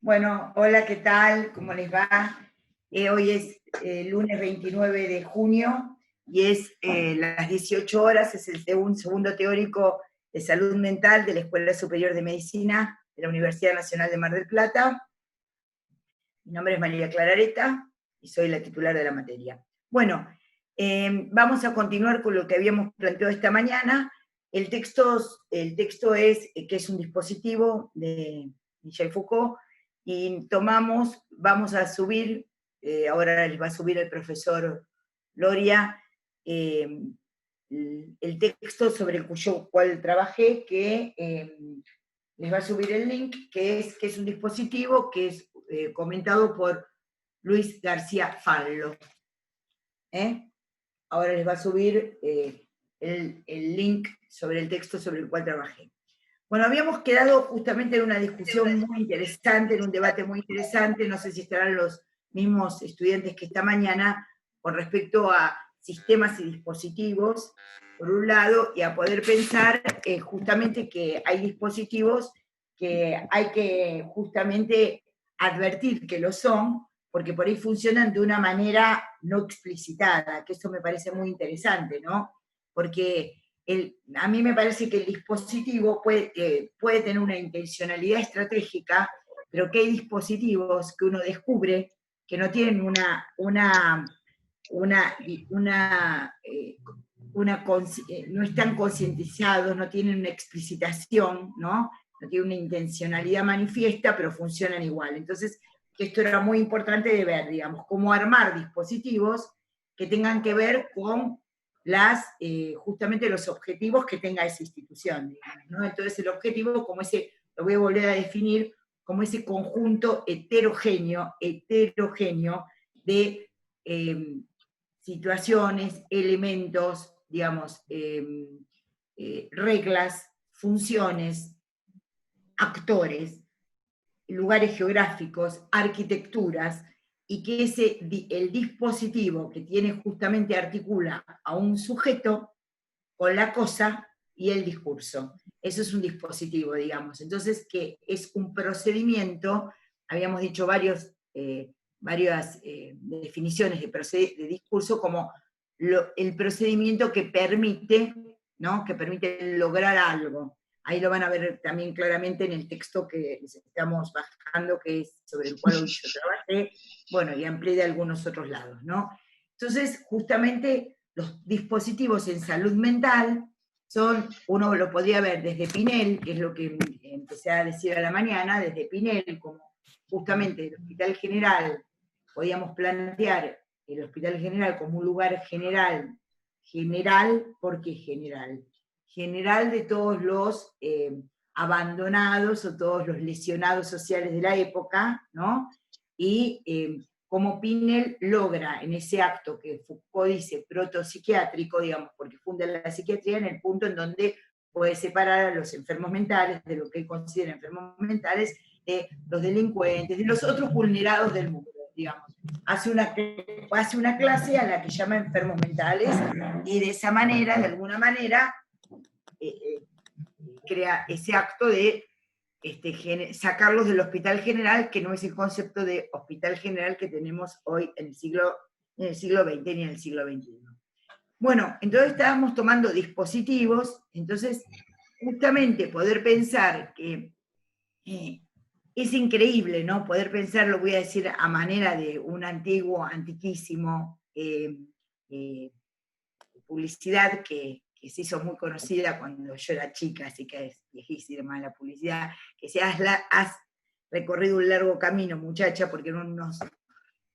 Bueno, hola, ¿qué tal? ¿Cómo les va? Hoy es lunes 29 de junio y es las 18 horas, es el segundo teórico de salud mental de la Escuela Superior de Medicina de la Universidad Nacional de Mar del Plata. Mi nombre es María Clara Areta y soy la titular de la materia. Bueno, vamos a continuar con lo que habíamos planteado esta mañana. El texto es que es un dispositivo de Michel Foucault, y vamos a subir, ahora les va a subir el profesor Loria, el texto sobre el cual trabajé, que les va a subir el link, que es un dispositivo que es comentado por Luis García Fallo. Ahora les va a subir el link sobre el texto sobre el cual trabajé. Bueno, habíamos quedado justamente en una discusión muy interesante, en un debate muy interesante, no sé si estarán los mismos estudiantes que esta mañana, con respecto a sistemas y dispositivos, por un lado, y a poder pensar justamente que hay dispositivos que hay que justamente advertir que lo son, porque por ahí funcionan de una manera no explicitada, que eso me parece muy interesante, ¿no? Porque a mí me parece que el dispositivo puede tener una intencionalidad estratégica, pero que hay dispositivos que uno descubre que no tienen no están concientizados, no tienen una explicitación, ¿no? No tienen una intencionalidad manifiesta, pero funcionan igual. Entonces, esto era muy importante de ver, digamos, cómo armar dispositivos que tengan que ver con justamente los objetivos que tenga esa institución, digamos, ¿no? Entonces el objetivo, lo voy a volver a definir, como ese conjunto heterogéneo de situaciones, elementos, digamos, reglas, funciones, actores, lugares geográficos, arquitecturas, y que el dispositivo que tiene justamente articula a un sujeto con la cosa y el discurso. Eso es un dispositivo, digamos. Entonces, que es un procedimiento, habíamos dicho varias definiciones de discurso, como el procedimiento que permite, ¿no? Que permite lograr algo. Ahí lo van a ver también claramente en el texto que estamos bajando, que es sobre el cual hoy yo trabajé, bueno, y amplié de algunos otros lados, ¿no? Entonces, justamente los dispositivos en salud mental uno lo podría ver desde Pinel, que es lo que empecé a decir a la mañana, desde Pinel, como justamente el Hospital General, podíamos plantear el Hospital General como un lugar general, ¿por qué general? General de todos los abandonados o todos los lesionados sociales de la época, ¿no? Y como Pinel logra en ese acto que Foucault dice protopsiquiátrico, digamos, porque funda la psiquiatría en el punto en donde puede separar a los enfermos mentales de lo que él considera enfermos mentales, de los delincuentes, de los otros vulnerados del mundo, digamos. Hace una clase a la que llama enfermos mentales, y de esa manera, de alguna manera, crea ese acto de sacarlos del hospital general, que no es el concepto de hospital general que tenemos hoy en el siglo XX ni en el siglo XXI. Bueno, entonces estábamos tomando dispositivos, entonces justamente poder pensar que es increíble, ¿no? Poder pensar, lo voy a decir a manera de un antiquísimo publicidad que se hizo muy conocida cuando yo era chica, así que es viejísima la publicidad, que se has recorrido un largo camino, muchacha, porque eran unos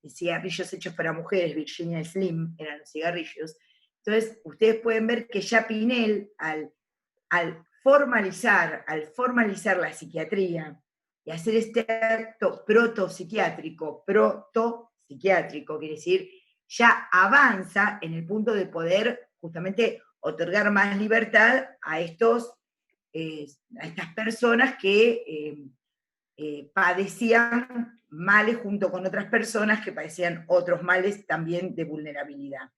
cigarrillos hechos para mujeres, Virginia Slim, eran los cigarrillos. Entonces, ustedes pueden ver que ya Pinel, al formalizar la psiquiatría y hacer este acto protopsiquiátrico, quiere decir, ya avanza en el punto de poder justamente otorgar más libertad a estas personas que padecían males junto con otras personas que padecían otros males también de vulnerabilidad.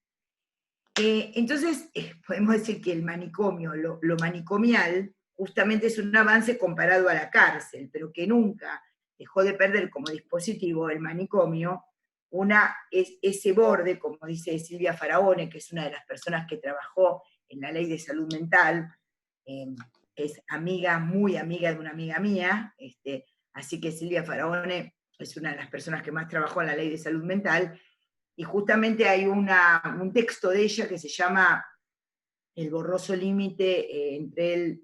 Entonces, podemos decir que el manicomio, lo manicomial, justamente es un avance comparado a la cárcel, pero que nunca dejó de perder como dispositivo el manicomio. Una es ese borde, como dice Silvia Faraone, que es una de las personas que trabajó en la ley de salud mental, es amiga, muy amiga de una amiga mía, así que Silvia Faraone es una de las personas que más trabajó en la ley de salud mental, y justamente hay un texto de ella que se llama El borroso límite entre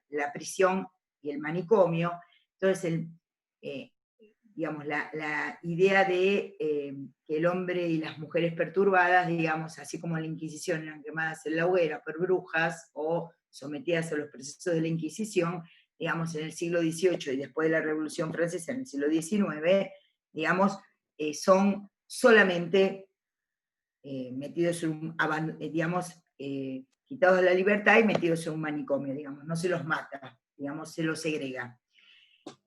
la prisión y el manicomio. Entonces, digamos, la idea de que el hombre y las mujeres perturbadas, digamos, así como en la Inquisición eran quemadas en la hoguera por brujas o sometidas a los procesos de la Inquisición, digamos, en el siglo XVIII y después de la Revolución Francesa en el siglo XIX, digamos, son solamente metidos en digamos, quitados de la libertad y metidos en un manicomio, digamos, no se los mata, digamos, se los segrega.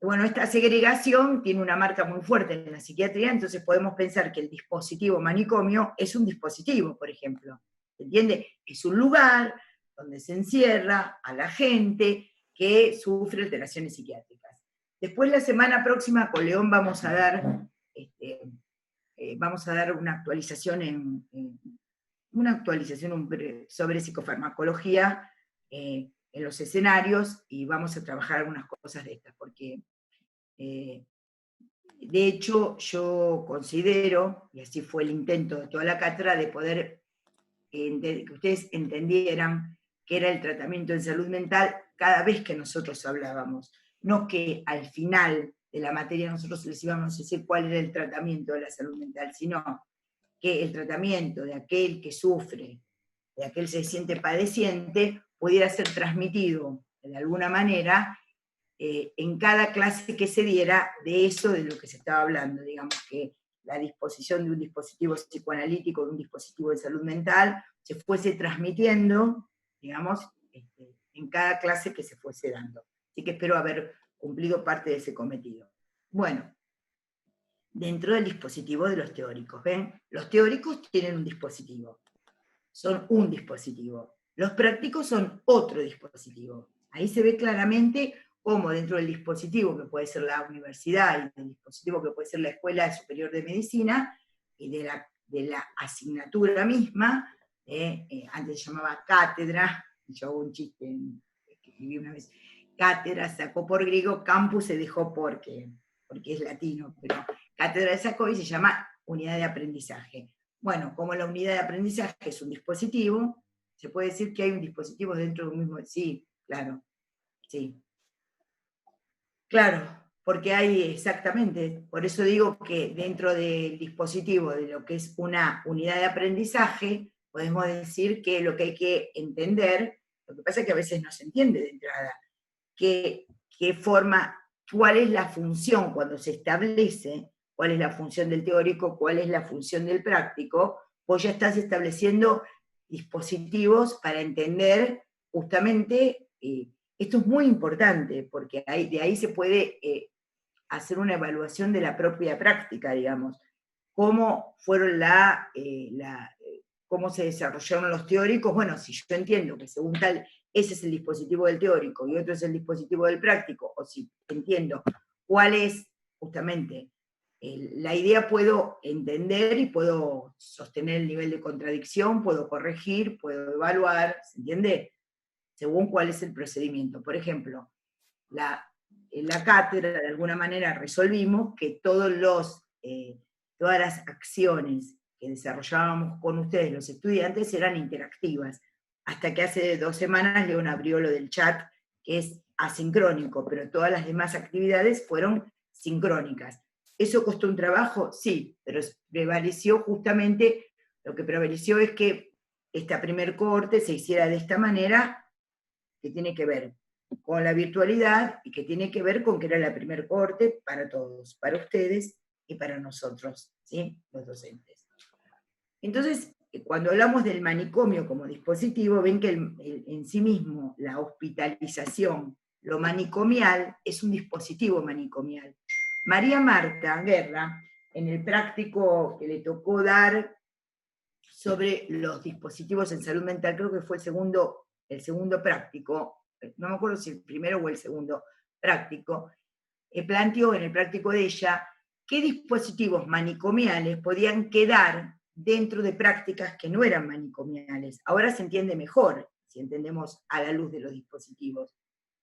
Bueno, esta segregación tiene una marca muy fuerte en la psiquiatría, entonces podemos pensar que el dispositivo manicomio es un dispositivo, por ejemplo, ¿se entiende? Es un lugar donde se encierra a la gente que sufre alteraciones psiquiátricas. Después, la semana próxima, con León vamos a dar una actualización sobre psicofarmacología en los escenarios, y vamos a trabajar algunas cosas de estas, porque de hecho yo considero, y así fue el intento de toda la cátedra, de poder que ustedes entendieran qué era el tratamiento en salud mental cada vez que nosotros hablábamos, no que al final de la materia nosotros les íbamos a decir cuál era el tratamiento de la salud mental, sino que el tratamiento de aquel que sufre, de aquel que se siente padeciente, pudiera ser transmitido de alguna manera en cada clase que se diera de eso de lo que se estaba hablando, digamos, que la disposición de un dispositivo psicoanalítico, de un dispositivo de salud mental, se fuese transmitiendo, digamos, en cada clase que se fuese dando. Así que espero haber cumplido parte de ese cometido. Bueno, dentro del dispositivo de los teóricos, ¿ven? Los teóricos tienen un dispositivo, son un dispositivo. Los prácticos son otro dispositivo. Ahí se ve claramente cómo dentro del dispositivo, que puede ser la universidad, y del dispositivo que puede ser la Escuela Superior de Medicina, y de la asignatura misma, antes se llamaba cátedra, yo hago un chiste que escribí una vez, cátedra sacó por griego, campus se dejó porque es latino, pero cátedra sacó y se llama unidad de aprendizaje. Bueno, como la unidad de aprendizaje es un dispositivo, se puede decir que hay un dispositivo dentro de un mismo. Sí, claro, sí. Claro, porque hay exactamente, por eso digo que dentro del dispositivo de lo que es una unidad de aprendizaje, podemos decir que lo que hay que entender, lo que pasa es que a veces no se entiende de entrada, qué forma, cuál es la función cuando se establece, cuál es la función del teórico, cuál es la función del práctico, pues ya estás estableciendo dispositivos para entender justamente, esto es muy importante, porque de ahí se puede hacer una evaluación de la propia práctica, digamos, cómo fueron cómo se desarrollaron los teóricos. Bueno, si yo entiendo que según tal, ese es el dispositivo del teórico y otro es el dispositivo del práctico, o si entiendo cuál es justamente la idea, puedo entender y puedo sostener el nivel de contradicción, puedo corregir, puedo evaluar, ¿se entiende? Según cuál es el procedimiento. Por ejemplo, en la cátedra de alguna manera resolvimos que todas las acciones que desarrollábamos con ustedes, los estudiantes, eran interactivas. Hasta que hace 2 semanas León abrió lo del chat, que es asincrónico, pero todas las demás actividades fueron sincrónicas. ¿Eso costó un trabajo? Sí, pero prevaleció justamente, lo que prevaleció es que esta primer cohorte se hiciera de esta manera, que tiene que ver con la virtualidad y que tiene que ver con que era la primer cohorte para todos, para ustedes y para nosotros, ¿sí? Los docentes. Entonces, cuando hablamos del manicomio como dispositivo, ven que en sí mismo la hospitalización, lo manicomial, es un dispositivo manicomial. María Marta Guerra, en el práctico que le tocó dar sobre los dispositivos en salud mental, creo que fue el segundo práctico, no me acuerdo si el primero o el segundo práctico, planteó en el práctico de ella qué dispositivos manicomiales podían quedar dentro de prácticas que no eran manicomiales. Ahora se entiende mejor, si entendemos a la luz de los dispositivos.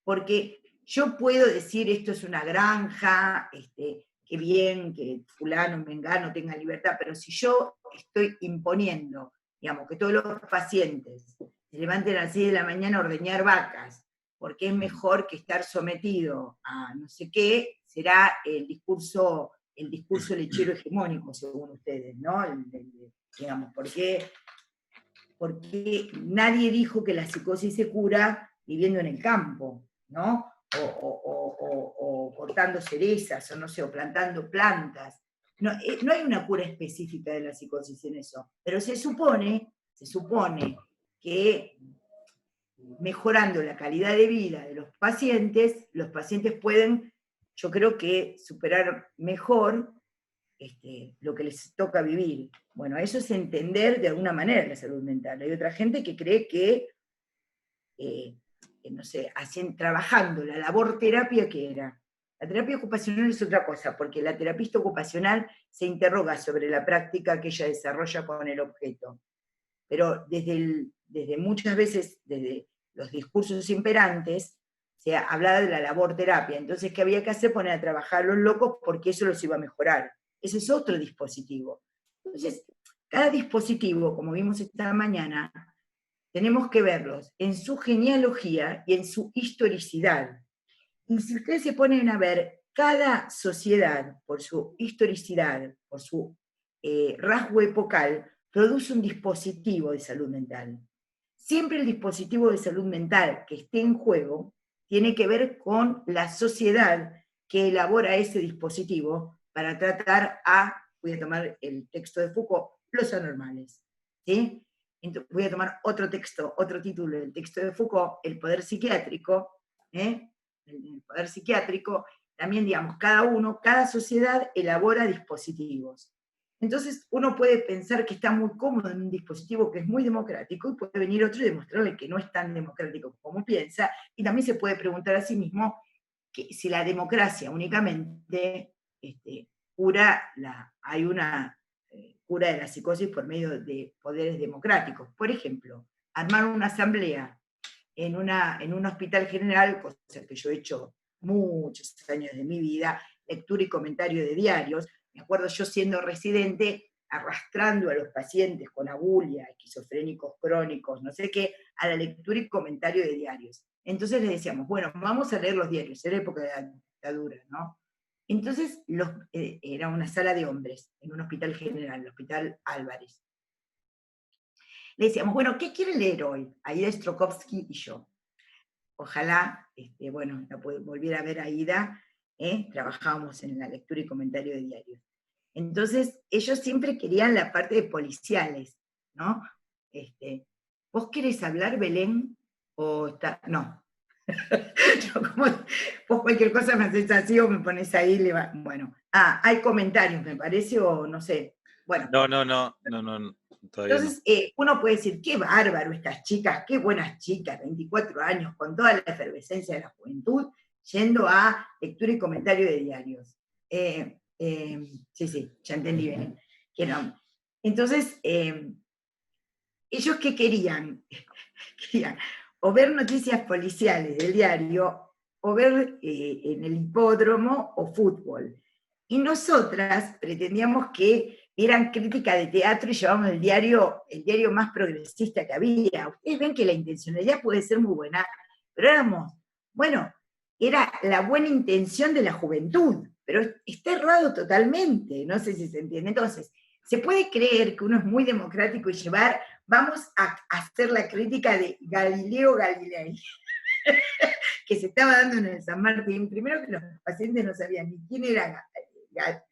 Porque yo puedo decir esto es una granja, qué bien que fulano, mengano tenga libertad, pero si yo estoy imponiendo, digamos, que todos los pacientes se levanten a las 6 de la mañana a ordeñar vacas, porque es mejor que estar sometido a no sé qué, será el discurso lechero hegemónico, según ustedes, ¿no? Digamos, porque nadie dijo que la psicosis se cura viviendo en el campo, ¿no? O cortando cerezas, o no sé, o plantando plantas. No, no hay una cura específica de la psicosis en eso, pero se supone que mejorando la calidad de vida de los pacientes pueden, yo creo que superar mejor lo que les toca vivir. Bueno, eso es entender de alguna manera la salud mental. Hay otra gente que cree que, no sé, trabajando la labor terapia que era. La terapia ocupacional es otra cosa, porque la terapista ocupacional se interroga sobre la práctica que ella desarrolla con el objeto. Pero desde muchas veces, desde los discursos imperantes, se hablaba de la labor terapia. Entonces, ¿qué había que hacer? Poner a trabajar a los locos porque eso los iba a mejorar. Ese es otro dispositivo. Entonces, cada dispositivo, como vimos esta mañana, tenemos que verlos en su genealogía y en su historicidad. Y si ustedes se ponen a ver, cada sociedad, por su historicidad, por su rasgo epocal, produce un dispositivo de salud mental. Siempre el dispositivo de salud mental que esté en juego tiene que ver con la sociedad que elabora ese dispositivo para tratar voy a tomar el texto de Foucault, los anormales. ¿Sí? Entonces, voy a tomar otro texto, otro título del texto de Foucault, el poder psiquiátrico, el poder psiquiátrico, también, digamos, cada sociedad elabora dispositivos. Entonces, uno puede pensar que está muy cómodo en un dispositivo que es muy democrático, y puede venir otro y demostrarle que no es tan democrático como piensa, y también se puede preguntar a sí mismo que si la democracia únicamente hay una cura de la psicosis por medio de poderes democráticos. Por ejemplo, armar una asamblea en un hospital general, cosa que yo he hecho muchos años de mi vida, lectura y comentario de diarios. Me acuerdo yo siendo residente, arrastrando a los pacientes con abulia, esquizofrénicos crónicos, no sé qué, a la lectura y comentario de diarios. Entonces les decíamos, bueno, vamos a leer los diarios, era época de la dictadura, ¿no? Entonces era una sala de hombres en un hospital general, el Hospital Álvarez. Le decíamos, bueno, ¿qué quiere leer hoy? Aida Strokovsky y yo. Ojalá, bueno, la volviera a ver a Aida, trabajábamos en la lectura y comentario de diarios. Entonces, ellos siempre querían la parte de policiales, ¿no? ¿Vos querés hablar, Belén? No. Vos cualquier cosa me haces así o me pones ahí, bueno. Hay comentarios, me parece, o no sé. Bueno. No, todavía entonces, uno puede decir, qué bárbaro estas chicas, qué buenas chicas, 24 años, con toda la efervescencia de la juventud, yendo a lectura y comentario de diarios. Sí, ya entendí bien. Entonces, ellos qué querían? Querían o ver noticias policiales del diario, o ver en el hipódromo o fútbol. Y nosotras pretendíamos que eran crítica de teatro y llevábamos el diario más progresista que había. Ustedes ven que la intencionalidad puede ser muy buena, pero era la buena intención de la juventud, pero está errado totalmente, no sé si se entiende. Entonces, se puede creer que uno es muy democrático y vamos a hacer la crítica de Galileo Galilei, que se estaba dando en el San Martín. Primero que los pacientes no sabían ni quién era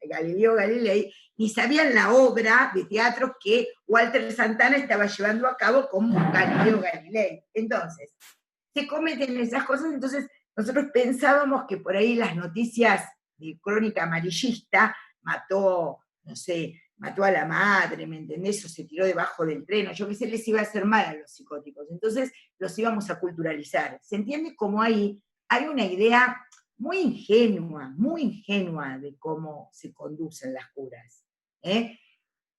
Galileo Galilei, ni sabían la obra de teatro que Walter Santana estaba llevando a cabo como Galileo Galilei. Entonces, se cometen esas cosas, entonces nosotros pensábamos que por ahí las noticias de crónica amarillista mató a la madre, ¿me entendés? O se tiró debajo del tren, o yo qué sé, les iba a hacer mal a los psicóticos. Entonces los íbamos a culturalizar. ¿Se entiende cómo hay una idea muy ingenua de cómo se conducen las curas. ¿Eh?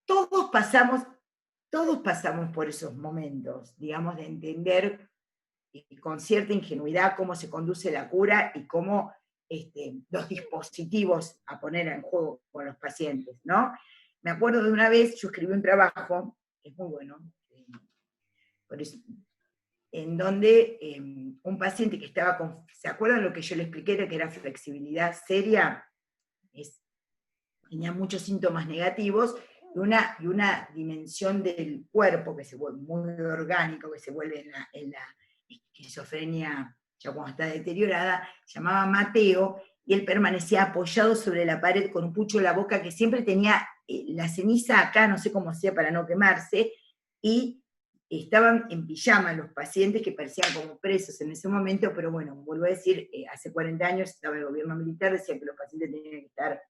Todos pasamos, todos pasamos por esos momentos, digamos, de entender con cierta ingenuidad cómo se conduce la cura y cómo los dispositivos a poner en juego con los pacientes, ¿no? Me acuerdo de una vez, yo escribí un trabajo, es muy bueno, por eso, en donde un paciente que estaba con, ¿se acuerdan lo que yo le expliqué de que era flexibilidad seria? Tenía muchos síntomas negativos y una dimensión del cuerpo que se vuelve muy orgánico, que se vuelve en la esquizofrenia ya cuando está deteriorada, se llamaba Mateo, y él permanecía apoyado sobre la pared con un pucho en la boca que siempre tenía la ceniza acá, no sé cómo hacía para no quemarse, y estaban en pijama los pacientes que parecían como presos en ese momento, pero bueno, vuelvo a decir, hace 40 años estaba el gobierno militar, decía que los pacientes tenían que estar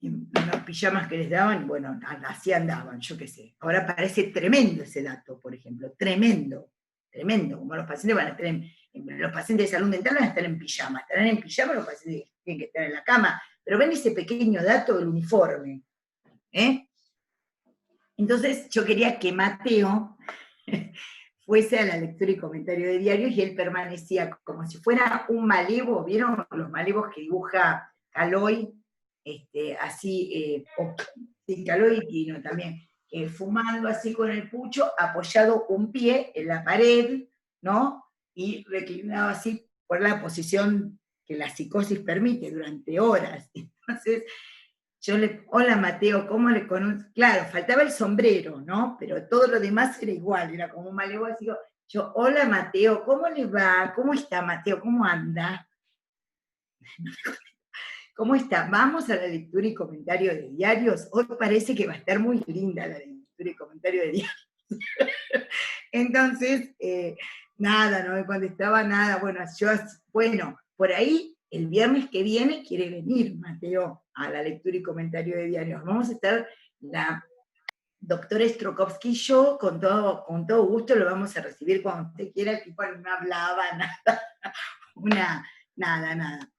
en unos pijamas que les daban, bueno, así andaban, yo qué sé. Ahora parece tremendo ese dato, por ejemplo, tremendo, tremendo, como los pacientes van a estar los pacientes de salud dental van a estar en pijama, estarán en pijama, los pacientes tienen que estar en la cama, pero ven ese pequeño dato del uniforme, ¿eh? Entonces yo quería que Mateo fuese a la lectura y comentario de diarios y él permanecía como si fuera un malevo, ¿vieron los malevos que dibuja Caloi? Así, Caloi y Tino también, fumando así con el pucho, apoyado un pie en la pared, ¿no? Y reclinado así por la posición que la psicosis permite durante horas. Entonces, hola Mateo, ¿cómo le conoces? Claro, faltaba el sombrero, ¿no? Pero todo lo demás era igual, era como un malevo así. Yo, hola Mateo, ¿cómo le va? ¿Cómo está Mateo? ¿Cómo anda? ¿Cómo está? Vamos a la lectura y comentario de diarios. Hoy parece que va a estar muy linda la lectura y comentario de diarios. Entonces, nada, no me contestaba nada. Bueno, por ahí el viernes que viene quiere venir Mateo a la lectura y comentario de diarios. Vamos a estar la doctora Strokovsky y yo, con todo gusto lo vamos a recibir cuando usted quiera. El tipo no hablaba nada.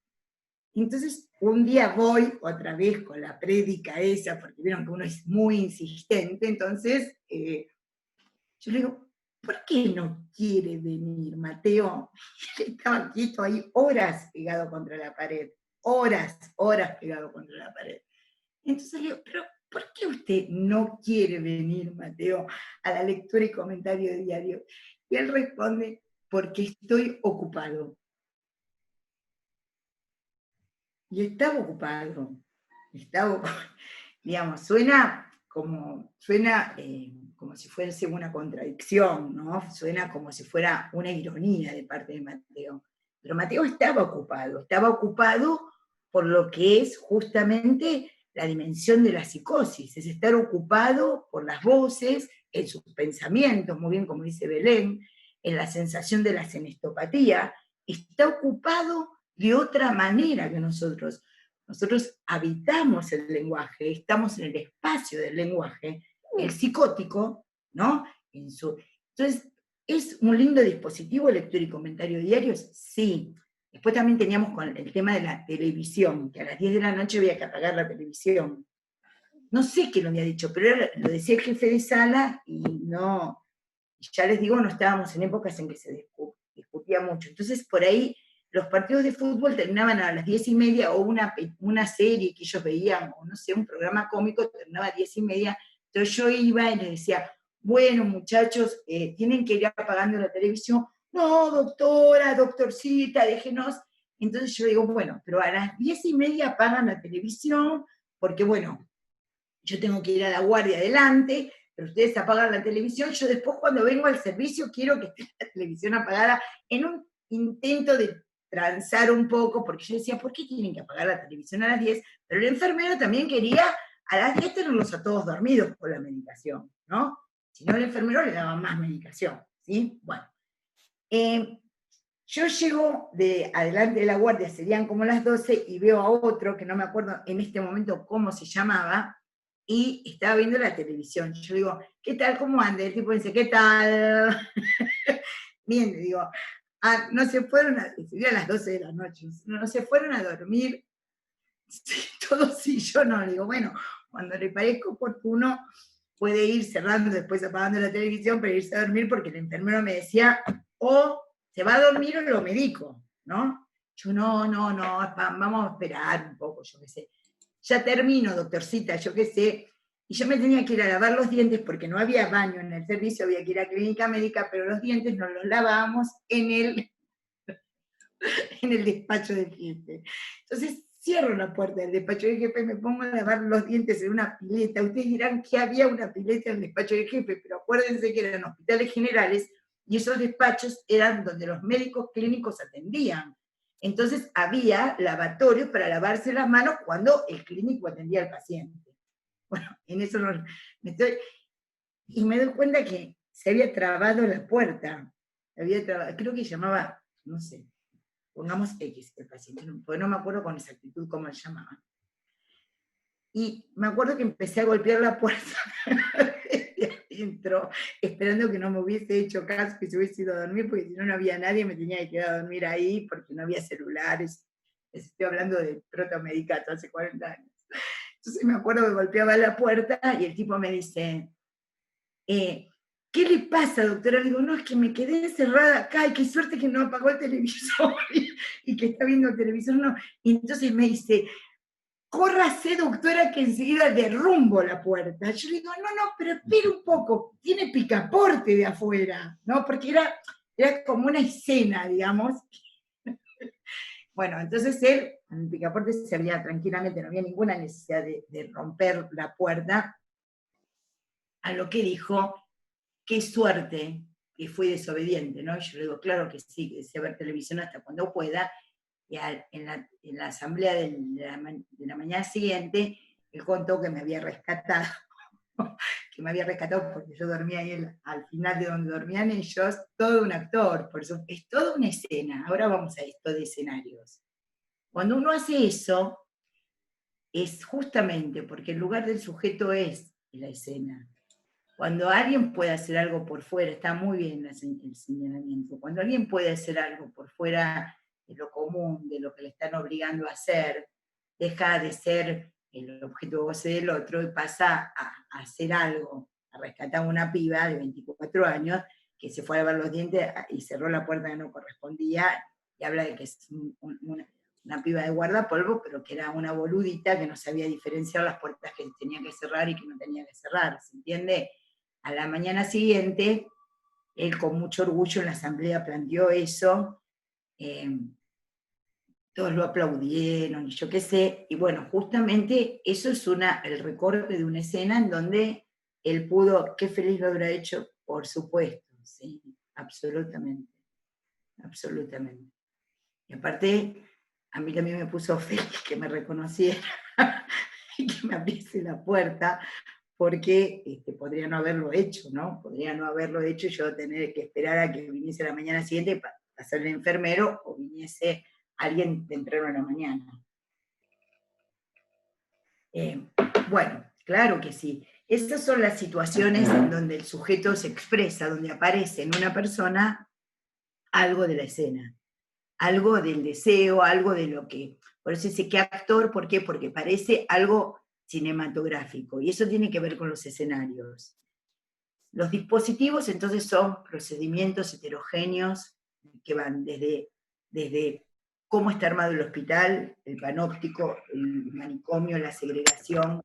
Entonces, un día voy otra vez con la prédica esa, porque vieron que uno es muy insistente, entonces yo le digo, ¿por qué no quiere venir, Mateo? Estaba quieto ahí horas pegado contra la pared, horas pegado contra la pared. Entonces le digo, pero ¿por qué usted no quiere venir, Mateo, a la lectura y comentario de diario? Y él responde, porque estoy ocupado. Y estaba ocupado, digamos, suena como si fuese una contradicción, ¿no? Suena como si fuera una ironía de parte de Mateo. Pero Mateo estaba ocupado por lo que es justamente la dimensión de la psicosis, es estar ocupado por las voces, en sus pensamientos, muy bien como dice Belén, en la sensación de la senestopatía, está ocupado de otra manera que nosotros. Nosotros habitamos el lenguaje, estamos en el espacio del lenguaje, el psicótico, ¿no? Entonces, ¿es un lindo dispositivo lectura y comentario diarios? Sí. Después también teníamos con el tema de la televisión, que a las 10 de la noche había que apagar la televisión. No sé quién lo había dicho, pero lo decía el jefe de sala y no, ya les digo, no estábamos en épocas en que se discutía mucho. Entonces, por ahí, los partidos de fútbol terminaban a las 10:30, o una serie que ellos veían, o no sé, un programa cómico terminaba a 10:30. Entonces yo iba y les decía, bueno, muchachos, tienen que ir apagando la televisión. No, doctora, doctorcita, déjenos. Entonces yo digo, bueno, pero a las 10:30 apagan la televisión, porque bueno, yo tengo que ir a la guardia adelante, pero ustedes apagan la televisión, yo después cuando vengo al servicio quiero que esté la televisión apagada, en un intento de transar un poco, porque yo decía, ¿por qué tienen que apagar la televisión a las 10? Pero el enfermero también quería a las 10 tenerlos a todos dormidos con la medicación, ¿no? Si no, el enfermero le daba más medicación, ¿sí? Bueno. Yo llego de adelante de la guardia, serían como las 12, y veo a otro, que no me acuerdo en este momento cómo se llamaba, y estaba viendo la televisión. Yo digo, ¿qué tal? ¿Cómo anda? El tipo dice, ¿qué tal? Bien, le digo, no se fueron sería a las 12 de la noche, no se fueron a dormir, sí, todos sí, yo no, le digo, bueno, cuando le parezca oportuno, puede ir cerrando, después apagando la televisión para irse a dormir, porque el enfermero me decía, o se va a dormir o lo medico, ¿no? Yo, no, vamos a esperar un poco, yo qué sé. Ya termino, doctorcita, yo qué sé. Y yo me tenía que ir a lavar los dientes porque no había baño en el servicio, había que ir a clínica médica, pero los dientes nos los lavábamos en el despacho del jefe. Entonces cierro la puerta del despacho del jefe, me pongo a lavar los dientes en una pileta. Ustedes dirán que había una pileta en el despacho del jefe, pero acuérdense que eran hospitales generales y esos despachos eran donde los médicos clínicos atendían. Entonces había lavatorios para lavarse las manos cuando el clínico atendía al paciente. Bueno, en eso me estoy... Y me doy cuenta que se había trabado la puerta. Creo que llamaba, no sé, pongamos X el paciente, porque no me acuerdo con exactitud cómo le llamaban. Y me acuerdo que empecé a golpear la puerta desde adentro, esperando que no me hubiese hecho caso, que se hubiese ido a dormir, porque si no, no había nadie, me tenía que quedar a dormir ahí, porque no había celulares. Estoy hablando de protomedicato, hace 40 años. Entonces me acuerdo que golpeaba la puerta y el tipo me dice, ¿qué le pasa, doctora? Le digo, no, es que me quedé encerrada acá, y qué suerte que no apagó el televisor y que está viendo el televisor, no. Y entonces me dice, córrase, doctora, que enseguida derrumbo la puerta. Yo le digo, no, pero espera un poco, tiene picaporte de afuera, ¿no? Porque era como una escena, digamos. Bueno, entonces él, en el picaporte se abría tranquilamente, no había ninguna necesidad de romper la puerta, a lo que dijo, qué suerte que fui desobediente, ¿no? Y yo le digo, claro que sí, que sé ver televisión hasta cuando pueda. Y en la asamblea de la mañana siguiente, él contó que me había rescatado, porque yo dormía ahí al final de donde dormían ellos, todo un actor, por eso es toda una escena. Ahora vamos a esto de escenarios. Cuando uno hace eso, es justamente porque el lugar del sujeto es la escena. Cuando alguien puede hacer algo por fuera, está muy bien el señalamiento, cuando alguien puede hacer algo por fuera de lo común, de lo que le están obligando a hacer, deja de ser el objeto de goce del otro y pasa a hacer algo, a rescatar a una piba de 24 años que se fue a lavar los dientes y cerró la puerta que no correspondía, y habla de que es una piba de guardapolvo, pero que era una boludita que no sabía diferenciar las puertas que tenía que cerrar y que no tenía que cerrar, ¿se entiende? A la mañana siguiente, él con mucho orgullo en la asamblea planteó eso, todos lo aplaudieron, y yo qué sé, y bueno, justamente eso es el recorte de una escena en donde él pudo, qué feliz lo habrá hecho, por supuesto, sí, absolutamente, absolutamente. Y aparte, a mí también me puso feliz que me reconociera y que me abriese la puerta, porque podría no haberlo hecho, ¿no? Podría no haberlo hecho y yo tener que esperar a que viniese la mañana siguiente para ser el enfermero o viniese alguien temprano en la mañana. Bueno, claro que sí. Esas son las situaciones en donde el sujeto se expresa, donde aparece en una persona algo de la escena, algo del deseo, algo de lo que... Por eso dice, ¿qué actor? ¿Por qué? Porque parece algo cinematográfico, y eso tiene que ver con los escenarios. Los dispositivos entonces son procedimientos heterogéneos que van desde cómo está armado el hospital, el panóptico, el manicomio, la segregación.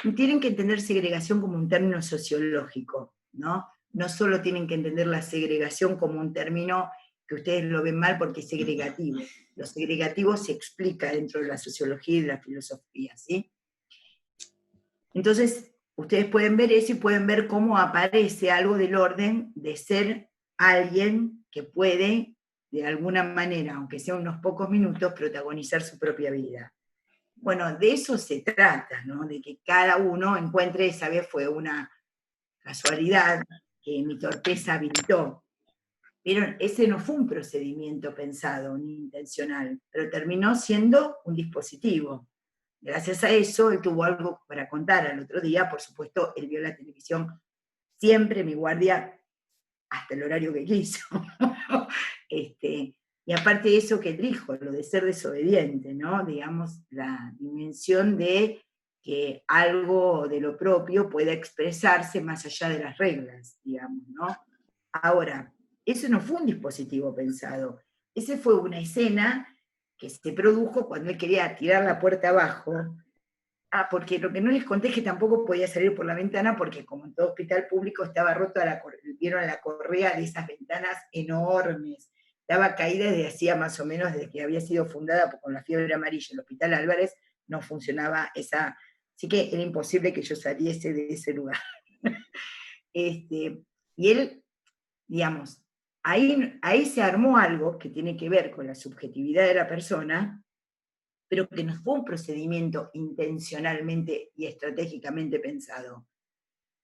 Y tienen que entender segregación como un término sociológico, ¿no? No solo tienen que entender la segregación como un término que ustedes lo ven mal porque es segregativo. Lo segregativo se explica dentro de la sociología y de la filosofía, ¿sí? Entonces, ustedes pueden ver eso y pueden ver cómo aparece algo del orden de ser alguien que puede, de alguna manera, aunque sea unos pocos minutos, protagonizar su propia vida. Bueno, de eso se trata, ¿no? De que cada uno encuentre, esa vez fue una casualidad que mi torpeza habilitó. Pero ese no fue un procedimiento pensado ni intencional, pero terminó siendo un dispositivo. Gracias a eso, él tuvo algo para contar al otro día. Por supuesto, él vio la televisión siempre, mi guardia, hasta el horario que quiso. Y aparte de eso que dijo, lo de ser desobediente, ¿no? Digamos, la dimensión de que algo de lo propio pueda expresarse más allá de las reglas, digamos, ¿no? Ahora, eso no fue un dispositivo pensado, esa fue una escena que se produjo cuando él quería tirar la puerta abajo. Porque lo que no les conté es que tampoco podía salir por la ventana porque como en todo hospital público estaba rota vieron la correa de esas ventanas enormes, estaba caída desde hacía más o menos desde que había sido fundada con la fiebre amarilla. El Hospital Álvarez no funcionaba esa, así que era imposible que yo saliese de ese lugar. Y él, digamos, ahí se armó algo que tiene que ver con la subjetividad de la persona, pero que no fue un procedimiento intencionalmente y estratégicamente pensado.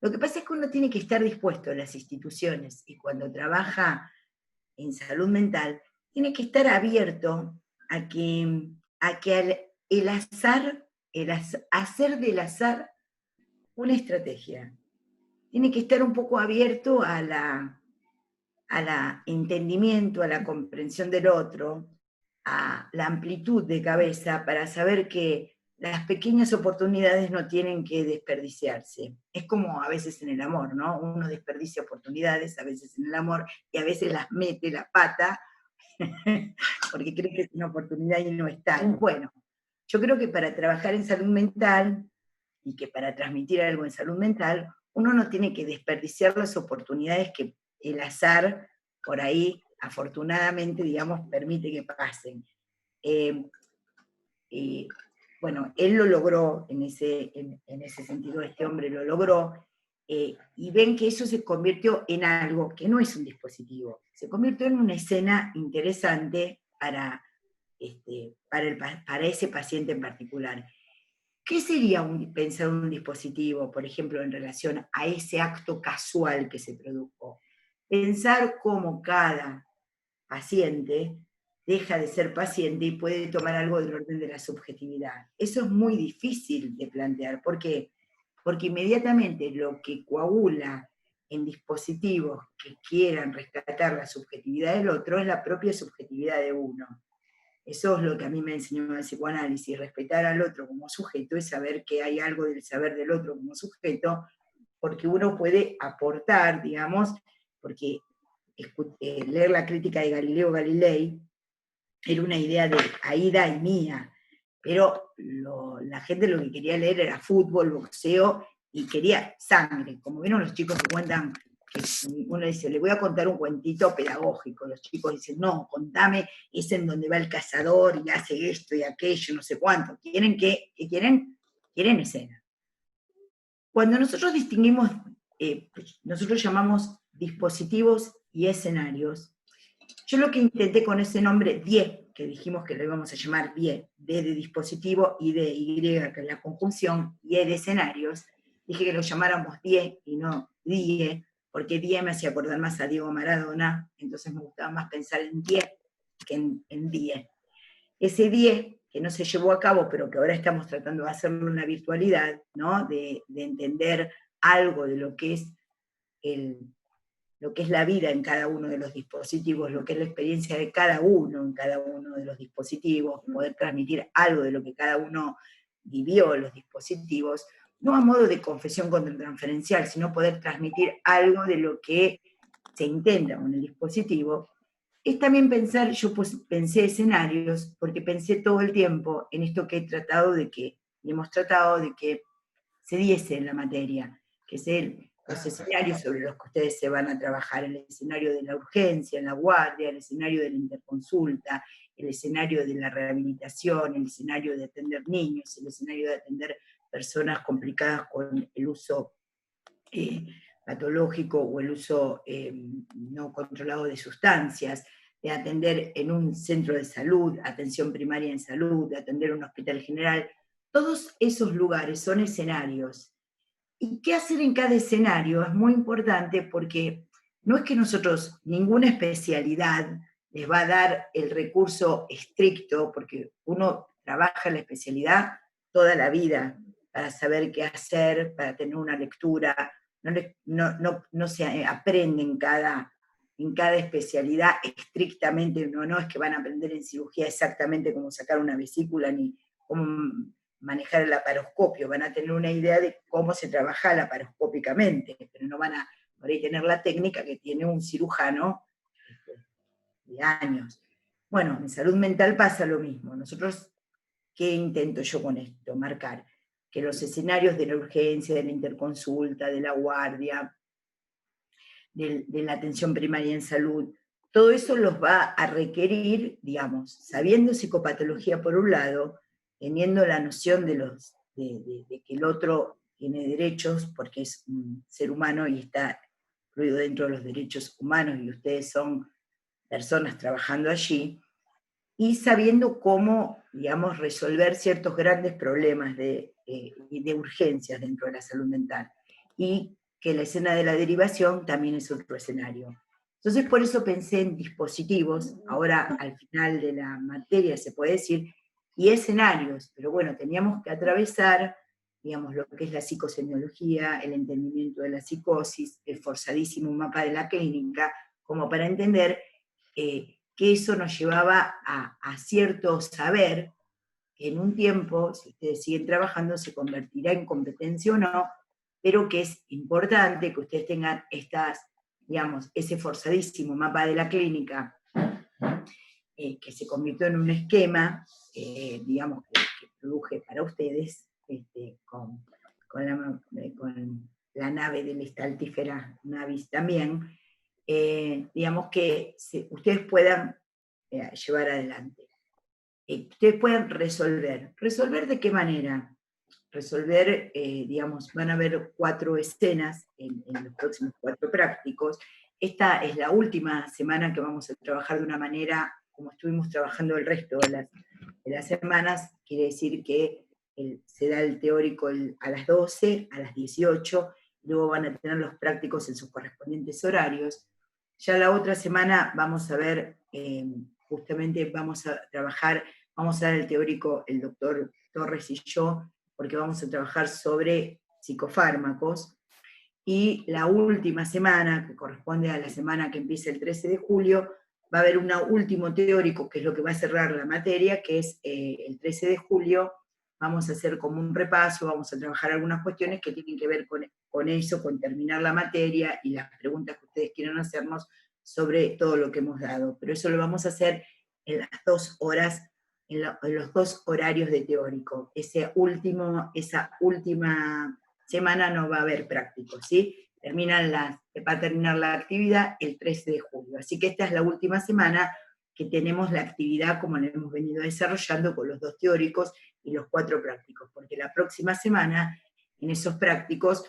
Lo que pasa es que uno tiene que estar dispuesto a las instituciones y cuando trabaja en salud mental, tiene que estar abierto a que el azar, hacer del azar una estrategia. Tiene que estar un poco abierto a la entendimiento, a la comprensión del otro, a la amplitud de cabeza para saber que las pequeñas oportunidades no tienen que desperdiciarse. Es como a veces en el amor, ¿no? Uno desperdicia oportunidades, a veces en el amor, y a veces las mete la pata, porque cree que es una oportunidad y no está. Bueno, yo creo que para trabajar en salud mental, y que para transmitir algo en salud mental, uno no tiene que desperdiciar las oportunidades que el azar por ahí, afortunadamente, digamos, permite que pasen. Bueno, él lo logró en ese sentido, este hombre lo logró, y ven que eso se convirtió en algo que no es un dispositivo, se convirtió en una escena interesante para ese paciente en particular. ¿Qué sería pensar un dispositivo, por ejemplo, en relación a ese acto casual que se produjo? Pensar cómo cada paciente deja de ser paciente y puede tomar algo del orden de la subjetividad. Eso es muy difícil de plantear. ¿Por qué? Porque inmediatamente lo que coagula en dispositivos que quieran rescatar la subjetividad del otro es la propia subjetividad de uno. Eso es lo que a mí me enseñó el psicoanálisis, respetar al otro como sujeto es saber que hay algo del saber del otro como sujeto, porque uno puede aportar, digamos, porque leer la crítica de Galileo Galilei era una idea de Aida y mía, pero la gente lo que quería leer era fútbol, boxeo, y quería sangre, como vieron los chicos que cuentan, que uno dice, le voy a contar un cuentito pedagógico, los chicos dicen, no, contame, es en donde va el cazador y hace esto y aquello, no sé cuánto, quieren quieren escena. Cuando nosotros distinguimos, nosotros llamamos dispositivos y escenarios, yo lo que intenté con ese nombre, DIE, que dijimos que lo íbamos a llamar DIE, D de dispositivo y de Y, que es la conjunción, y E de escenarios, dije que lo llamáramos DIE y no DIE, porque DIE me hacía acordar más a Diego Maradona, entonces me gustaba más pensar en DIE que en DIE. Ese DIE, que no se llevó a cabo, pero que ahora estamos tratando de hacerlo una virtualidad, ¿no? de entender algo de lo que es la vida en cada uno de los dispositivos, lo que es la experiencia de cada uno en cada uno de los dispositivos, poder transmitir algo de lo que cada uno vivió en los dispositivos, no a modo de confesión contratransferencial, sino poder transmitir algo de lo que se intenta con el dispositivo. Es también pensar, yo pensé escenarios, porque pensé todo el tiempo en esto que hemos tratado de que se diese en la materia, que es los escenarios sobre los que ustedes se van a trabajar, el escenario de la urgencia, en la guardia, el escenario de la interconsulta, el escenario de la rehabilitación, el escenario de atender niños, el escenario de atender personas complicadas con el uso patológico o el uso no controlado de sustancias, de atender en un centro de salud, atención primaria en salud, de atender en un hospital general. Todos esos lugares son escenarios. ¿Y qué hacer en cada escenario? Es muy importante porque no es que nosotros, ninguna especialidad les va a dar el recurso estricto, porque uno trabaja en la especialidad toda la vida para saber qué hacer, para tener una lectura, no se aprende en cada especialidad estrictamente, no es que van a aprender en cirugía exactamente cómo sacar una vesícula ni cómo manejar el laparoscopio, van a tener una idea de cómo se trabaja laparoscópicamente, pero no van a por ahí tener la técnica que tiene un cirujano de años. Bueno, en salud mental pasa lo mismo. Nosotros, ¿qué intento yo con esto? Marcar que los escenarios de la urgencia, de la interconsulta, de la guardia, de la atención primaria en salud, todo eso los va a requerir, digamos, sabiendo psicopatología por un lado, teniendo la noción de que el otro tiene derechos, porque es un ser humano y está incluido dentro de los derechos humanos, y ustedes son personas trabajando allí, y sabiendo cómo, digamos, resolver ciertos grandes problemas de urgencias dentro de la salud mental. Y que la escena de la derivación también es otro escenario. Entonces, por eso pensé en dispositivos, ahora al final de la materia se puede decir, y escenarios, pero bueno, teníamos que atravesar, digamos, lo que es la psicosemiología, el entendimiento de la psicosis, el forzadísimo mapa de la clínica, como para entender que eso nos llevaba a cierto saber, que en un tiempo, si ustedes siguen trabajando, se convertirá en competencia o no, pero que es importante que ustedes tengan digamos, ese forzadísimo mapa de la clínica, que se convirtió en un esquema, digamos, que produje para ustedes, con la nave de la estaltífera Navis también, digamos que ustedes puedan llevar adelante. Ustedes puedan resolver. ¿Resolver de qué manera? Resolver, digamos, van a haber 4 escenas en los próximos 4 prácticos. Esta es la última semana que vamos a trabajar de una manera como estuvimos trabajando el resto de las semanas, quiere decir que se da el teórico a las 12, a las 18, luego van a tener los prácticos en sus correspondientes horarios. Ya la otra semana vamos a ver, justamente vamos a trabajar, vamos a dar el teórico el doctor Torres y yo, porque vamos a trabajar sobre psicofármacos, y la última semana, que corresponde a la semana que empieza el 13 de julio, va a haber un último teórico, que es lo que va a cerrar la materia, que es el 13 de julio, vamos a hacer como un repaso, vamos a trabajar algunas cuestiones que tienen que ver con eso, con terminar la materia y las preguntas que ustedes quieran hacernos sobre todo lo que hemos dado. Pero eso lo vamos a hacer en las 2 horas, en los 2 horarios de teórico. Esa última semana no va a haber prácticos, ¿sí? Va a terminar la actividad el 13 de julio. Así que esta es la última semana que tenemos la actividad como la hemos venido desarrollando con los 2 teóricos y los 4 prácticos, porque la próxima semana, en esos prácticos,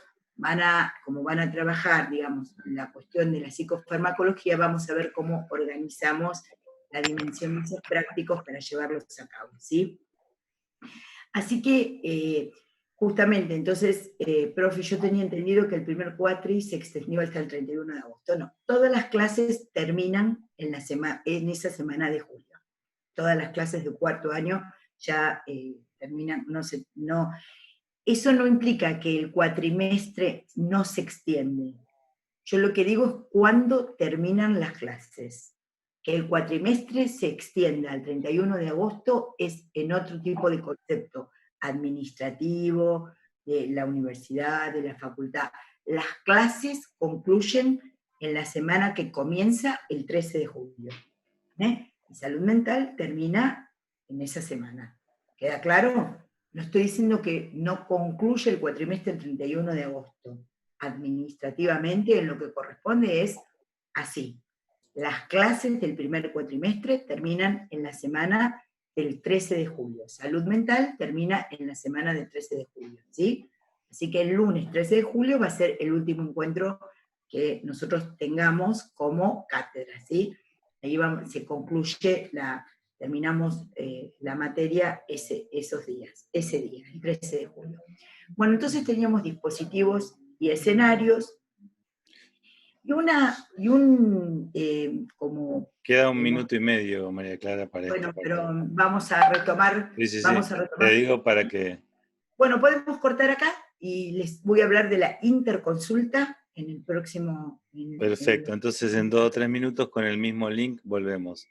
como van a trabajar, digamos, la cuestión de la psicofarmacología, vamos a ver cómo organizamos la dimensión de esos prácticos para llevarlos a cabo, ¿sí? Así que, justamente, entonces, profe, yo tenía entendido que el primer cuatri se extendió hasta el 31 de agosto. No, todas las clases terminan en esa semana de julio. Todas las clases de 4º año ya terminan, eso no implica que el cuatrimestre no se extiende. Yo lo que digo es cuándo terminan las clases. Que el cuatrimestre se extienda al 31 de agosto es en otro tipo de concepto administrativo, de la universidad, de la facultad. Las clases concluyen en la semana que comienza el 13 de julio. Y salud mental termina en esa semana. ¿Queda claro? No estoy diciendo que no concluye el cuatrimestre el 31 de agosto. Administrativamente, en lo que corresponde es así. Las clases del primer cuatrimestre terminan en la semana del 13 de julio. Salud mental termina en la semana del 13 de julio, ¿sí? Así que el lunes 13 de julio va a ser el último encuentro que nosotros tengamos como cátedra, ¿sí? Ahí se concluye, terminamos la materia ese día, el 13 de julio. Bueno, entonces teníamos dispositivos y escenarios, como... Queda 1 minuto y medio, María Clara, para Bueno, esto. pero vamos a retomar. Sí. Vamos a retomar. Te digo para que... Bueno, podemos cortar acá y les voy a hablar de la interconsulta en el próximo. Perfecto, entonces en 2 o 3 minutos con el mismo link volvemos.